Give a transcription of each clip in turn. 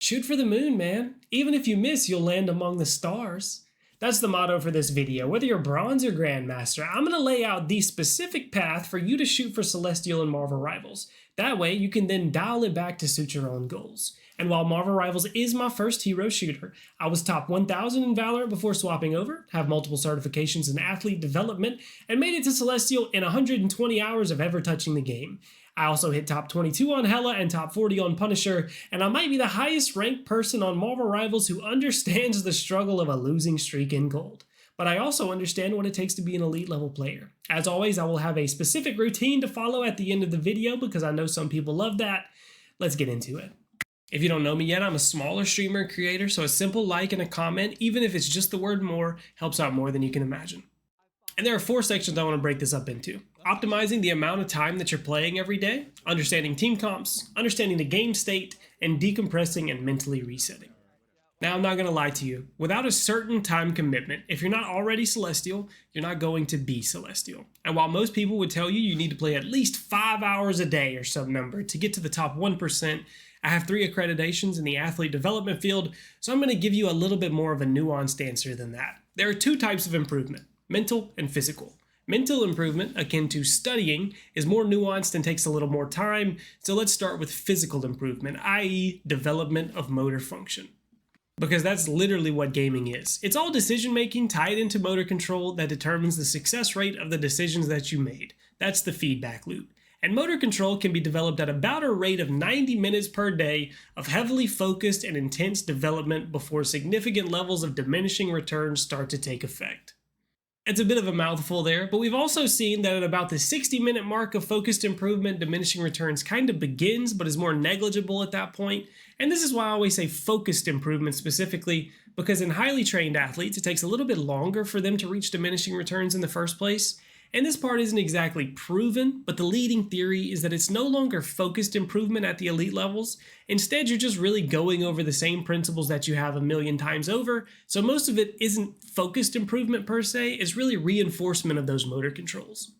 Shoot for the moon, man. Even if you miss, you'll land among the stars. That's the motto for this video. Whether you're bronze or grandmaster, I'm going to lay out the specific path for you to shoot for Celestial and Marvel Rivals. That way, you can then dial it back to suit your own goals. And while Marvel Rivals is my first hero shooter, I was top 1000 in Valorant before swapping over, have multiple certifications in athlete development, and made it to Celestial in 120 hours of ever touching the game. I also hit top 22 on Hela and top 40 on Punisher, and I might be the highest ranked person on Marvel Rivals who understands the struggle of a losing streak in gold. But I also understand what it takes to be an elite level player. As always, I will have a specific routine to follow at the end of the video because I know some people love that. Let's get into it. If you don't know me yet, I'm a smaller streamer and creator, so a simple like and a comment, even if it's just the word more, helps out more than you can imagine. And there are 4 sections I want to break this up into. Optimizing the amount of time that you're playing every day, understanding team comps, understanding the game state, and decompressing and mentally resetting. Now, I'm not going to lie to you. Without a certain time commitment, if you're not already Celestial, you're not going to be Celestial. And while most people would tell you need to play at least 5 hours a day or some number to get to the top 1%, I have 3 accreditations in the athlete development field, so I'm going to give you a little bit more of a nuanced answer than that. There are 2 types of improvement: mental and physical. Mental improvement, akin to studying, is more nuanced and takes a little more time, so let's start with physical improvement, i.e. development of motor function. Because that's literally what gaming is. It's all decision making tied into motor control that determines the success rate of the decisions that you made. That's the feedback loop. And motor control can be developed at about a rate of 90 minutes per day of heavily focused and intense development before significant levels of diminishing returns start to take effect. It's a bit of a mouthful there, but we've also seen that at about the 60-minute mark of focused improvement, diminishing returns kind of begins, but is more negligible at that point. And this is why I always say focused improvement specifically, because in highly trained athletes, it takes a little bit longer for them to reach diminishing returns in the first place. And this part isn't exactly proven, but the leading theory is that it's no longer focused improvement at the elite levels. Instead, you're just really going over the same principles that you have a million times over. So most of it isn't focused improvement per se, it's really reinforcement of those motor controls.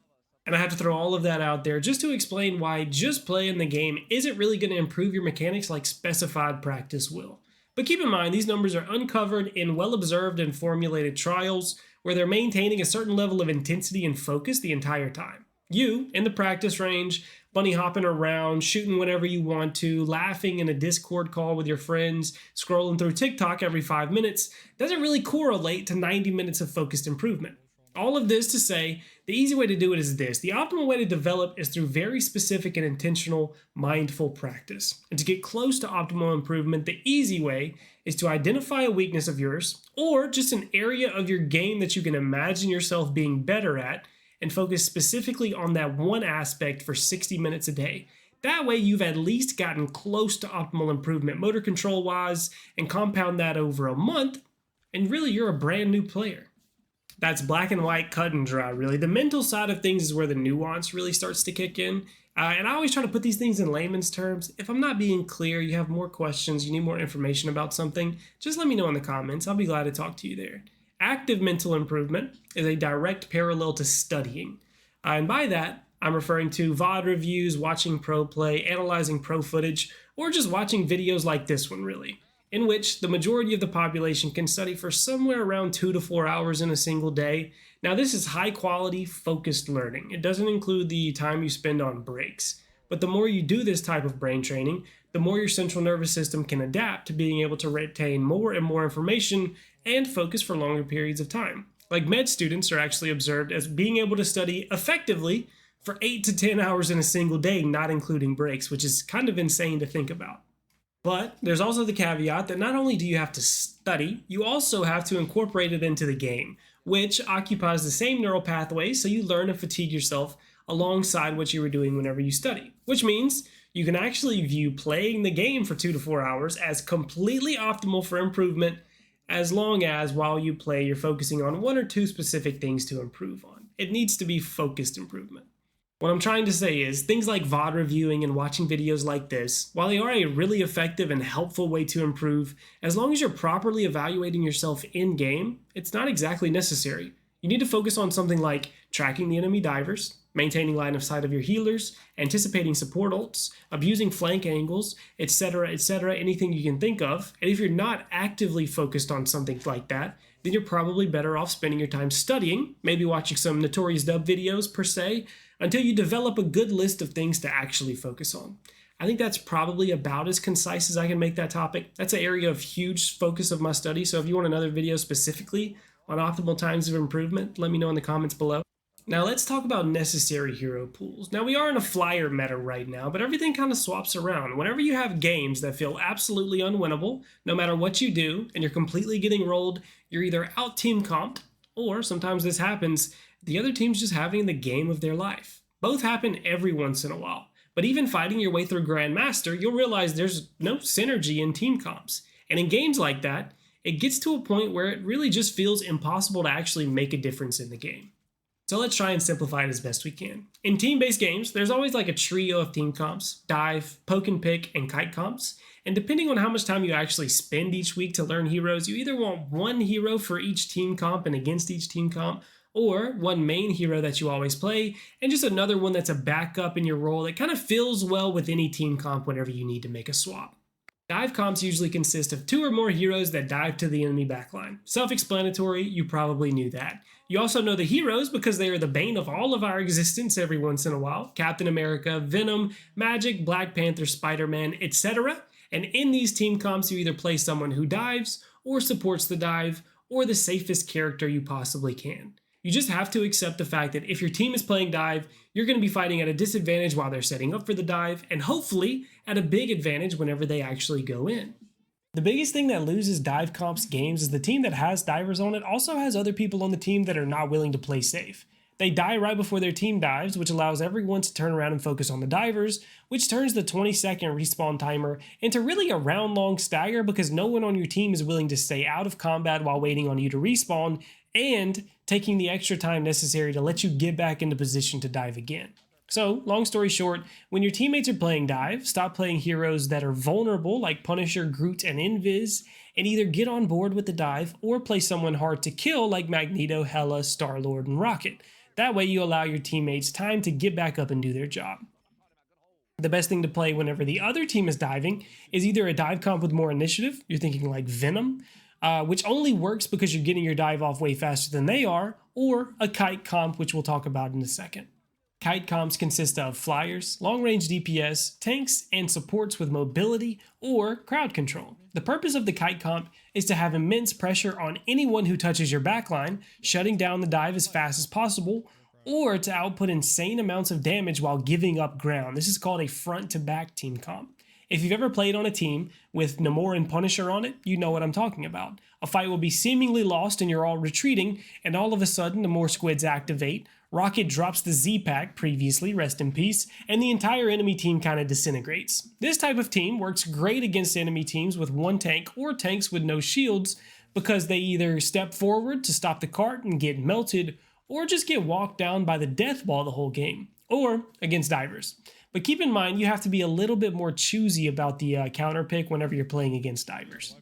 And I have to throw all of that out there just to explain why just playing the game isn't really going to improve your mechanics like specified practice will. But keep in mind, these numbers are uncovered in well-observed and formulated trials where they're maintaining a certain level of intensity and focus the entire time. You, in the practice range, bunny hopping around, shooting whenever you want to, laughing in a Discord call with your friends, scrolling through TikTok every 5 minutes, doesn't really correlate to 90 minutes of focused improvement. All of this to say, the easy way to do it is this. The optimal way to develop is through very specific and intentional, mindful practice. And to get close to optimal improvement, the easy way is to identify a weakness of yours, or just an area of your game that you can imagine yourself being better at, and focus specifically on that one aspect for 60 minutes a day. That way you've at least gotten close to optimal improvement motor control wise, and compound that over a month, and really you're a brand new player. That's black and white, cut and dry, really. The mental side of things is where the nuance really starts to kick in. And I always try to put these things in layman's terms. If I'm not being clear, you have more questions, you need more information about something, just let me know in the comments. I'll be glad to talk to you there. Active mental improvement is a direct parallel to studying. And by that, I'm referring to VOD reviews, watching pro play, analyzing pro footage, or just watching videos like this one, really, in which the majority of the population can study for somewhere around 2 to 4 hours in a single day. Now, this is high quality, focused learning. It doesn't include the time you spend on breaks. But the more you do this type of brain training, the more your central nervous system can adapt to being able to retain more and more information and focus for longer periods of time. Like med students are actually observed as being able to study effectively for 8 to 10 hours in a single day, not including breaks, which is kind of insane to think about. But there's also the caveat that not only do you have to study, you also have to incorporate it into the game, which occupies the same neural pathways, so you learn to fatigue yourself alongside what you were doing whenever you study. Which means you can actually view playing the game for 2 to 4 hours as completely optimal for improvement, as long as while you play, you're focusing on 1 or 2 specific things to improve on. It needs to be focused improvement. What I'm trying to say is things like VOD reviewing and watching videos like this, while they are a really effective and helpful way to improve, as long as you're properly evaluating yourself in-game, it's not exactly necessary. You need to focus on something like tracking the enemy divers, maintaining line of sight of your healers, anticipating support ults, abusing flank angles, etc., etc., anything you can think of. And if you're not actively focused on something like that, then you're probably better off spending your time studying, maybe watching some NotoriousDuB videos per se, until you develop a good list of things to actually focus on. I think that's probably about as concise as I can make that topic. That's an area of huge focus of my study, so if you want another video specifically on optimal times of improvement, let me know in the comments below. Now let's talk about necessary hero pools. Now we are in a flyer meta right now, but everything kind of swaps around. Whenever you have games that feel absolutely unwinnable, no matter what you do, and you're completely getting rolled, you're either out team comp, or sometimes this happens, the other team's just having the game of their life. Both happen every once in a while. But even fighting your way through Grandmaster, you'll realize there's no synergy in team comps. And in games like that, it gets to a point where it really just feels impossible to actually make a difference in the game. So let's try and simplify it as best we can. In team-based games, there's always like a trio of team comps: dive, poke and pick, and kite comps. And depending on how much time you actually spend each week to learn heroes, you either want one hero for each team comp and against each team comp, or one main hero that you always play, and just another one that's a backup in your role that kind of fills well with any team comp whenever you need to make a swap. Dive comps usually consist of 2 or more heroes that dive to the enemy backline. Self-explanatory, you probably knew that. You also know the heroes because they are the bane of all of our existence every once in a while: Captain America, Venom, Magic, Black Panther, Spider-Man, etc. And in these team comps, you either play someone who dives, or supports the dive, or the safest character you possibly can. You just have to accept the fact that if your team is playing dive, you're going to be fighting at a disadvantage while they're setting up for the dive, and hopefully at a big advantage whenever they actually go in. The biggest thing that loses dive comps games is the team that has divers on it also has other people on the team that are not willing to play safe. They die right before their team dives, which allows everyone to turn around and focus on the divers, which turns the 20-second respawn timer into really a round-long stagger because no one on your team is willing to stay out of combat while waiting on you to respawn, and taking the extra time necessary to let you get back into position to dive again. So, long story short, when your teammates are playing dive, stop playing heroes that are vulnerable like Punisher, Groot, and Invis, and either get on board with the dive or play someone hard to kill like Magneto, Hela, Star-Lord, and Rocket. That way you allow your teammates time to get back up and do their job. The best thing to play whenever the other team is diving is either a dive comp with more initiative, you're thinking like Venom, which only works because you're getting your dive off way faster than they are, or a kite comp, which we'll talk about in a second. Kite comps consist of flyers, long-range DPS, tanks, and supports with mobility or crowd control. The purpose of the kite comp is to have immense pressure on anyone who touches your backline, shutting down the dive as fast as possible, or to output insane amounts of damage while giving up ground. This is called a front-to-back team comp. If you've ever played on a team with Namor and Punisher on it, you know what I'm talking about. A fight will be seemingly lost and you're all retreating, and all of a sudden Namor squids activate, Rocket drops the Z-Pack, previously, rest in peace, and the entire enemy team kind of disintegrates. This type of team works great against enemy teams with one tank or tanks with no shields because they either step forward to stop the cart and get melted, or just get walked down by the death ball the whole game, or against divers. But keep in mind, you have to be a little bit more choosy about the counter pick whenever you're playing against divers.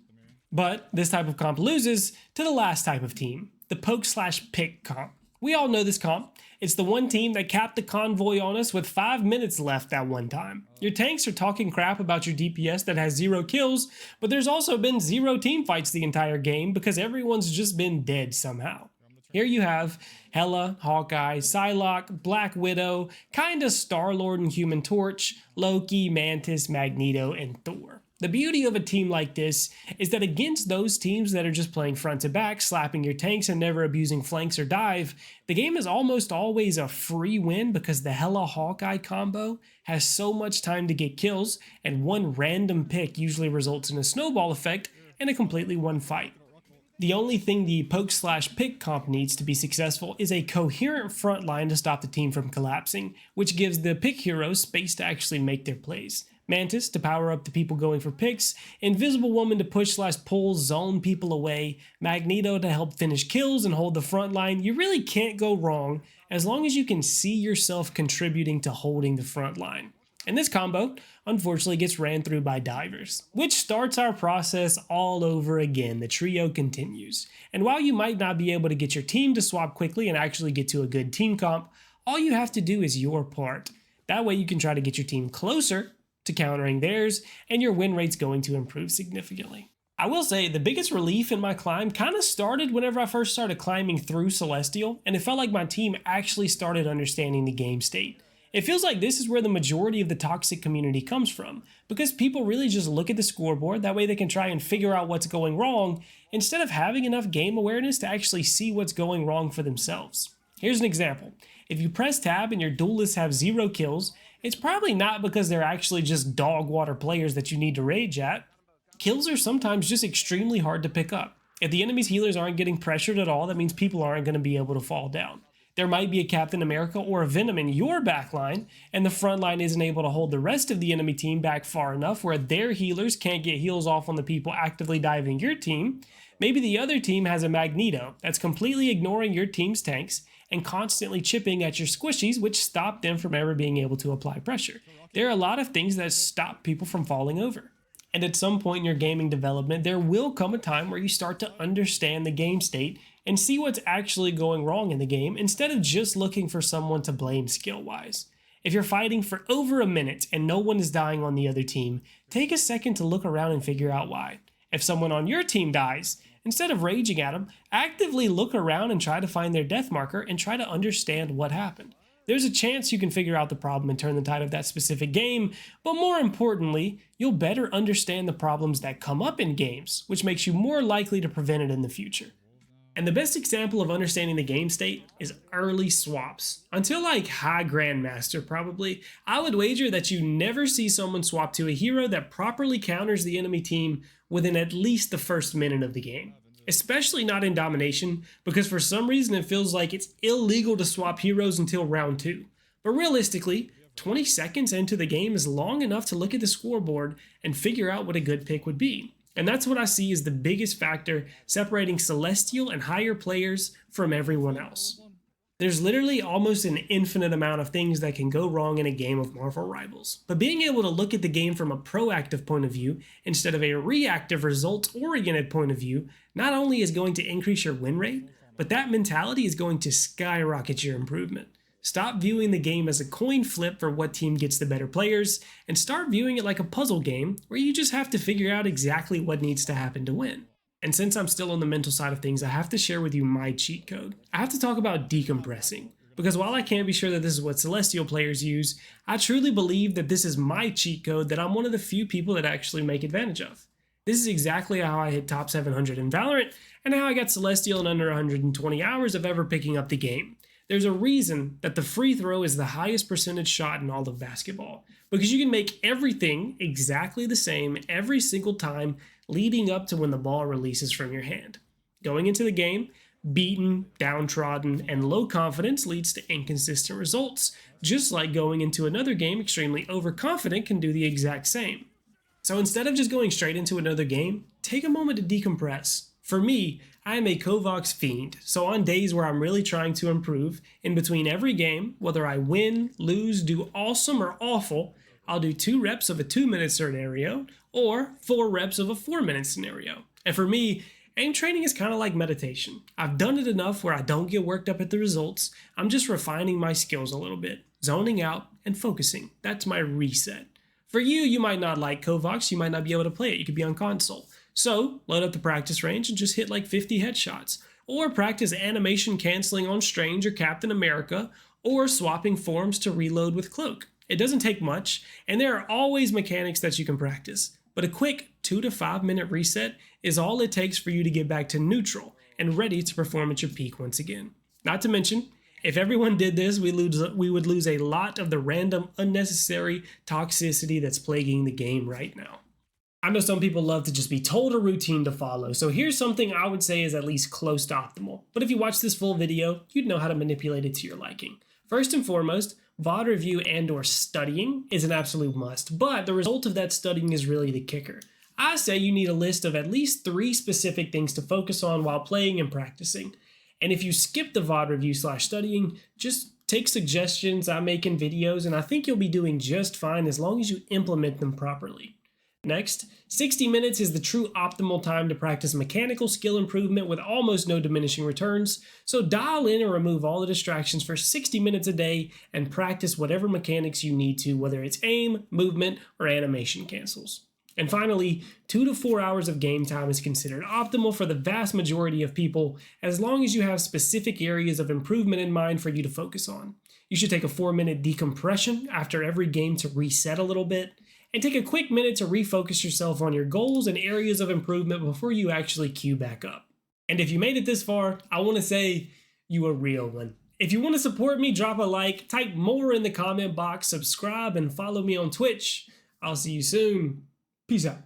But this type of comp loses to the last type of team, the poke/pick comp. We all know this comp. It's the one team that capped the convoy on us with 5 minutes left that one time. Your tanks are talking crap about your DPS that has 0 kills, but there's also been 0 team fights the entire game because everyone's just been dead somehow. Here you have Hela, Hawkeye, Psylocke, Black Widow, kinda Star-Lord and Human Torch, Loki, Mantis, Magneto, and Thor. The beauty of a team like this is that against those teams that are just playing front to back, slapping your tanks and never abusing flanks or dive, the game is almost always a free win because the Hela Hawkeye combo has so much time to get kills, and one random pick usually results in a snowball effect and a completely won fight. The only thing the poke/pick comp needs to be successful is a coherent front line to stop the team from collapsing, which gives the pick heroes space to actually make their plays. Mantis to power up the people going for picks, Invisible Woman to push/pull zone people away, Magneto to help finish kills and hold the front line. You really can't go wrong as long as you can see yourself contributing to holding the front line. And this combo, unfortunately, gets ran through by divers, which starts our process all over again. The trio continues. And while you might not be able to get your team to swap quickly and actually get to a good team comp, all you have to do is your part. That way you can try to get your team closer to countering theirs, and your win rate's going to improve significantly. I will say the biggest relief in my climb kind of started whenever I first started climbing through Celestial, and it felt like my team actually started understanding the game state. It feels like this is where the majority of the toxic community comes from, because people really just look at the scoreboard, that way they can try and figure out what's going wrong, instead of having enough game awareness to actually see what's going wrong for themselves. Here's an example. If you press tab and your duelists have 0 kills, it's probably not because they're actually just dog water players that you need to rage at. Kills are sometimes just extremely hard to pick up. If the enemy's healers aren't getting pressured at all, that means people aren't going to be able to fall down. There might be a Captain America or a Venom in your backline, and the front line isn't able to hold the rest of the enemy team back far enough where their healers can't get heals off on the people actively diving your team. Maybe the other team has a Magneto that's completely ignoring your team's tanks and constantly chipping at your squishies, which stop them from ever being able to apply pressure. There are a lot of things that stop people from falling over. And at some point in your gaming development, there will come a time where you start to understand the game state and see what's actually going wrong in the game instead of just looking for someone to blame skill-wise. If you're fighting for over a minute and no one is dying on the other team, take a second to look around and figure out why. If someone on your team dies, instead of raging at them, actively look around and try to find their death marker and try to understand what happened. There's a chance you can figure out the problem and turn the tide of that specific game, but more importantly, you'll better understand the problems that come up in games, which makes you more likely to prevent it in the future. And the best example of understanding the game state is early swaps. Until like High Grandmaster probably, I would wager that you never see someone swap to a hero that properly counters the enemy team within at least the first minute of the game. Especially not in Domination, because for some reason it feels like it's illegal to swap heroes until round 2. But realistically, 20 seconds into the game is long enough to look at the scoreboard and figure out what a good pick would be. And that's what I see as the biggest factor separating Celestial and higher players from everyone else. There's literally almost an infinite amount of things that can go wrong in a game of Marvel Rivals, but being able to look at the game from a proactive point of view instead of a reactive results-oriented point of view not only is going to increase your win rate, but that mentality is going to skyrocket your improvement. Stop viewing the game as a coin flip for what team gets the better players, and start viewing it like a puzzle game where you just have to figure out exactly what needs to happen to win. And since I'm still on the mental side of things, I have to share with you my cheat code. I have to talk about decompressing, because while I can't be sure that this is what Celestial players use, I truly believe that this is my cheat code that I'm one of the few people that actually make advantage of. This is exactly how I hit top 700 in Valorant, and how I got Celestial in under 120 hours of ever picking up the game. There's a reason that the free throw is the highest percentage shot in all of basketball, because you can make everything exactly the same every single time leading up to when the ball releases from your hand. Going into the game, beaten, downtrodden, and low confidence leads to inconsistent results, just like going into another game extremely overconfident can do the exact same. So instead of just going straight into another game, take a moment to decompress. For me, I am a Kovacs fiend, so on days where I'm really trying to improve, in between every game, whether I win, lose, do awesome or awful, I'll do 2 reps of a 2-minute scenario, or 4 reps of a 4-minute scenario. And for me, aim training is kind of like meditation. I've done it enough where I don't get worked up at the results, I'm just refining my skills a little bit, zoning out and focusing. That's my reset. For you, you might not like Kovacs, you might not be able to play it, you could be on console. So, load up the practice range and just hit like 50 headshots. Or practice animation canceling on Strange or Captain America, or swapping forms to reload with Cloak. It doesn't take much, and there are always mechanics that you can practice. But a quick 2 to 5 minute reset is all it takes for you to get back to neutral and ready to perform at your peak once again. Not to mention, if everyone did this, we would lose a lot of the random, unnecessary toxicity that's plaguing the game right now. I know some people love to just be told a routine to follow, so here's something I would say is at least close to optimal. But if you watch this full video, you'd know how to manipulate it to your liking. First and foremost, VOD review and or studying is an absolute must, but the result of that studying is really the kicker. I say you need a list of at least 3 specific things to focus on while playing and practicing. And if you skip the VOD review / studying, just take suggestions I make in videos and I think you'll be doing just fine as long as you implement them properly. Next, 60 minutes is the true optimal time to practice mechanical skill improvement with almost no diminishing returns, so dial in and remove all the distractions for 60 minutes a day and practice whatever mechanics you need to, whether it's aim, movement, or animation cancels. And finally, 2 to 4 hours of game time is considered optimal for the vast majority of people, as long as you have specific areas of improvement in mind for you to focus on. You should take a 4-minute decompression after every game to reset a little bit, and take a quick minute to refocus yourself on your goals and areas of improvement before you actually queue back up. And if you made it this far, I want to say you a real one. If you want to support me, drop a like, type more in the comment box, subscribe, and follow me on Twitch. I'll see you soon. Peace out.